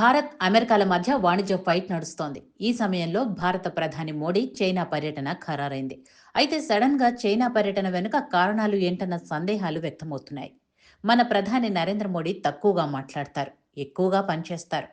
భారత్, అమెరికాల మధ్య వాణిజ్య ఫైట్ నడుస్తోంది. ఈ సమయంలో భారత ప్రధాని మోడీ చైనా పర్యటన ఖరారైంది. అయితే సడన్‌గా చైనా పర్యటన వెనుక కారణాలు ఏంటన్న సందేహాలు వ్యక్తమవుతున్నాయి. మన ప్రధాని నరేంద్ర మోడీ తక్కువగా మాట్లాడతారు, ఎక్కువగా పనిచేస్తారు.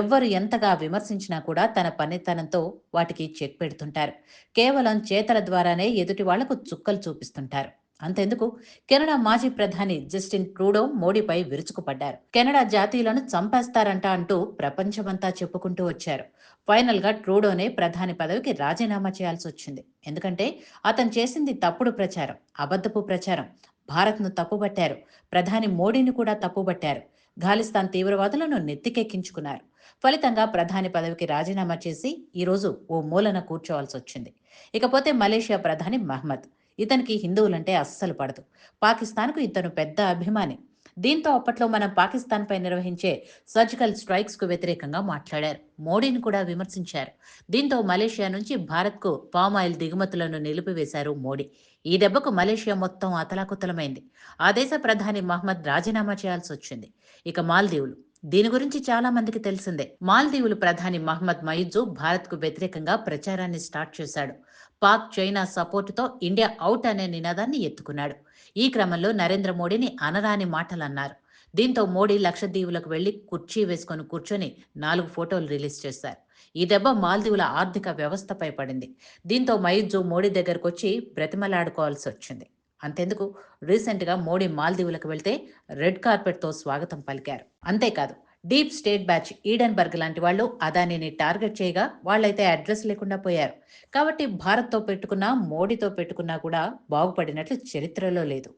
ఎవ్వరు ఎంతగా విమర్శించినా కూడా తన పనితనంతో వాటికి చెక్ పెడుతుంటారు. కేవలం చేతల ద్వారానే ఎదుటి వాళ్లకు చుక్కలు చూపిస్తుంటారు. అంతెందుకు, కెనడా మాజీ ప్రధాని జస్టిన్ ట్రూడో మోడీపై విరుచుకుపడ్డారు. కెనడా జాతీయులను చంపేస్తారంట అంటూ ప్రపంచమంతా చెప్పుకుంటూ వచ్చారు. ఫైనల్ గా ట్రూడోనే ప్రధాని పదవికి రాజీనామా చేయాల్సి వచ్చింది. ఎందుకంటే అతను చేసింది తప్పుడు ప్రచారం, అబద్ధపు ప్రచారం. భారత్ను తప్పుబట్టారు, ప్రధాని మోడీని కూడా తప్పుబట్టారు. ఖాలిస్తాన్ తీవ్రవాదులను నెత్తికెక్కించుకున్నారు. ఫలితంగా ప్రధాని పదవికి రాజీనామా చేసి ఈరోజు ఓ మూలన కూర్చోవాల్సి వచ్చింది. ఇకపోతే మలేషియా ప్రధాని మహ్మద్, ఇతనికి హిందువులంటే అస్సలు పడదు. పాకిస్తాన్కు ఇతను పెద్ద అభిమాని. దీంతో అప్పట్లో మనం పాకిస్తాన్పై నిర్వహించే సర్జికల్ స్ట్రైక్స్కు వ్యతిరేకంగా మాట్లాడారు. మోడీని కూడా విమర్శించారు. దీంతో మలేషియా నుంచి భారత్కు పామాయిల్ దిగుమతులను నిలిపివేశారు మోడీ. ఈ దెబ్బకు మలేషియా మొత్తం అతలాకుతలమైంది. ఆ దేశ ప్రధాని మహ్మద్ రాజీనామా చేయాల్సి వచ్చింది. ఇక మాల్దీవులు, దీని గురించి చాలా మందికి తెలిసిందే. మాల్దీవులు ప్రధాని మహ్మద్ మయిజు భారత్కు వ్యతిరేకంగా ప్రచారాన్ని స్టార్ట్ చేశాడు. పాక్ చైనా సపోర్టుతో ఇండియా అవుట్ అనే నినాదాన్ని ఎత్తుకున్నాడు. ఈ క్రమంలో నరేంద్ర మోడీని అనరాని మాటలన్నారు. దీంతో మోడీ లక్షద్వీపులకు వెళ్లి కుర్చీ వేసుకొని కూర్చొని 4 ఫోటోలు రిలీజ్ చేశారు. ఈ దెబ్బ మాల్దీవుల ఆర్థిక వ్యవస్థపై పడింది. దీంతో మయిజు మోడీ దగ్గరకొచ్చి బ్రతిమలాడుకోవాల్సి వచ్చింది. అంతెందుకు, రీసెంట్గా మోడీ మాల్దీవులకు వెళ్తే రెడ్ కార్పెట్తో స్వాగతం పలికారు. అంతేకాదు, డీప్ స్టేట్ బ్యాచ్ ఈడెన్బర్గ్ లాంటి వాళ్ళు అదానిని టార్గెట్ చేయగా వాళ్ళైతే అడ్రస్ లేకుండా పోయారు. కాబట్టి భారత్తో పెట్టుకున్నా, మోడీతో పెట్టుకున్నా కూడా బాగుపడినట్లు చరిత్రలో లేదు.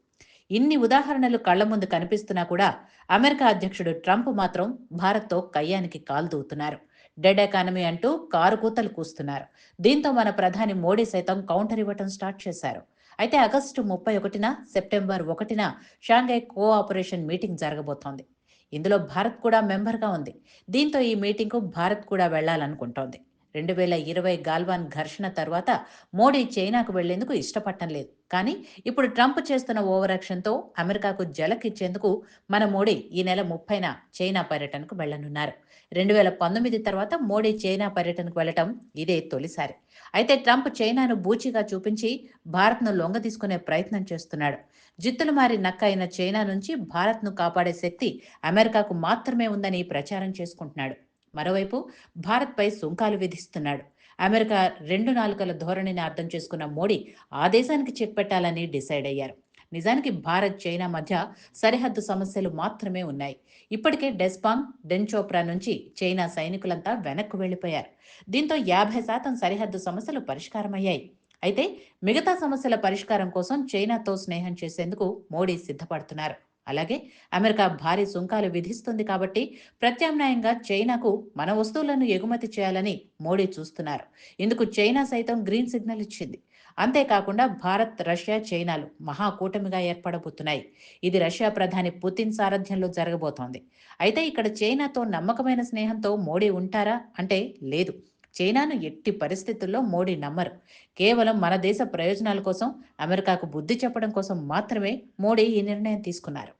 ఇన్ని ఉదాహరణలు కళ్ల ముందు కనిపిస్తున్నా కూడా అమెరికా అధ్యక్షుడు ట్రంప్ మాత్రం భారత్తో కయ్యానికి కాలు దూవుతున్నారు. డెడ్ ఎకానమీ అంటూ కారు కూతలు కూస్తున్నారు. దీంతో మన ప్రధాని మోడీ సైతం కౌంటర్ ఇవ్వటం స్టార్ట్ చేశారు. అయితే ఆగస్టు 31న, సెప్టెంబర్ 1న షాంఘై కోఆపరేషన్ మీటింగ్ జరగబోతోంది. ఇందులో భారత్ కూడా మెంబర్గా ఉంది. దీంతో ఈ మీటింగ్కు భారత్ కూడా వెళ్లాలనుకుంటోంది. 2020 గాల్వాన్ ఘర్షణ తర్వాత మోడీ చైనాకు వెళ్లేందుకు ఇష్టపడటం లేదు. కానీ ఇప్పుడు ట్రంప్ చేస్తున్న ఓవర్ యాక్షన్తో అమెరికాకు జలకిచ్చేందుకు మన మోడీ ఈ నెల 30న చైనా పర్యటనకు వెళ్లనున్నారు. 2019 తర్వాత మోడీ చైనా పర్యటనకు వెళ్లటం ఇదే తొలిసారి. అయితే ట్రంప్ చైనాను బూచిగా చూపించి భారత్ను లొంగదీసుకునే ప్రయత్నం చేస్తున్నాడు. జిత్తులు మారి నక్క అయిన చైనా నుంచి భారత్ను కాపాడే శక్తి అమెరికాకు మాత్రమే ఉందని ప్రచారం చేసుకుంటున్నాడు. మరోవైపు భారత్పై సుంకాలు విధిస్తున్నాడు. అమెరికా రెండు నాలుకల ధోరణిని అర్థం చేసుకున్న మోడీ ఆ దేశానికి చెక్ పెట్టాలని డిసైడ్ అయ్యారు. నిజానికి భారత్ చైనా మధ్య సరిహద్దు సమస్యలు మాత్రమే ఉన్నాయి. ఇప్పటికే డెస్పాంగ్, డెన్చోప్రా నుంచి చైనా సైనికులంతా వెనక్కు వెళ్లిపోయారు. దీంతో 50% సరిహద్దు సమస్యలు పరిష్కారమయ్యాయి. అయితే మిగతా సమస్యల పరిష్కారం కోసం చైనాతో స్నేహం చేసేందుకు మోడీ సిద్ధపడుతున్నారు. అలాగే అమెరికా భారీ సుంకాలు విధిస్తుంది కాబట్టి ప్రత్యామ్నాయంగా చైనాకు మన వస్తువులను ఎగుమతి చేయాలని మోడీ చూస్తున్నారు. ఇందుకు చైనా సైతం గ్రీన్ సిగ్నల్ ఇచ్చింది. అంతేకాకుండా భారత్, రష్యా, చైనాలు మహాకూటమిగా ఏర్పడబోతున్నాయి. ఇది రష్యా ప్రధాని పుతిన్ సారథ్యంలో జరగబోతోంది. అయితే ఇక్కడ చైనాతో నమ్మకమైన స్నేహంతో మోడీ ఉంటారా అంటే లేదు. చైనాను ఎట్టి పరిస్థితుల్లో మోడీ నమ్మరు. కేవలం మన దేశ ప్రయోజనాల కోసం, అమెరికాకు బుద్ధి చెప్పడం కోసం మాత్రమే మోడీ ఈ నిర్ణయం తీసుకున్నారు.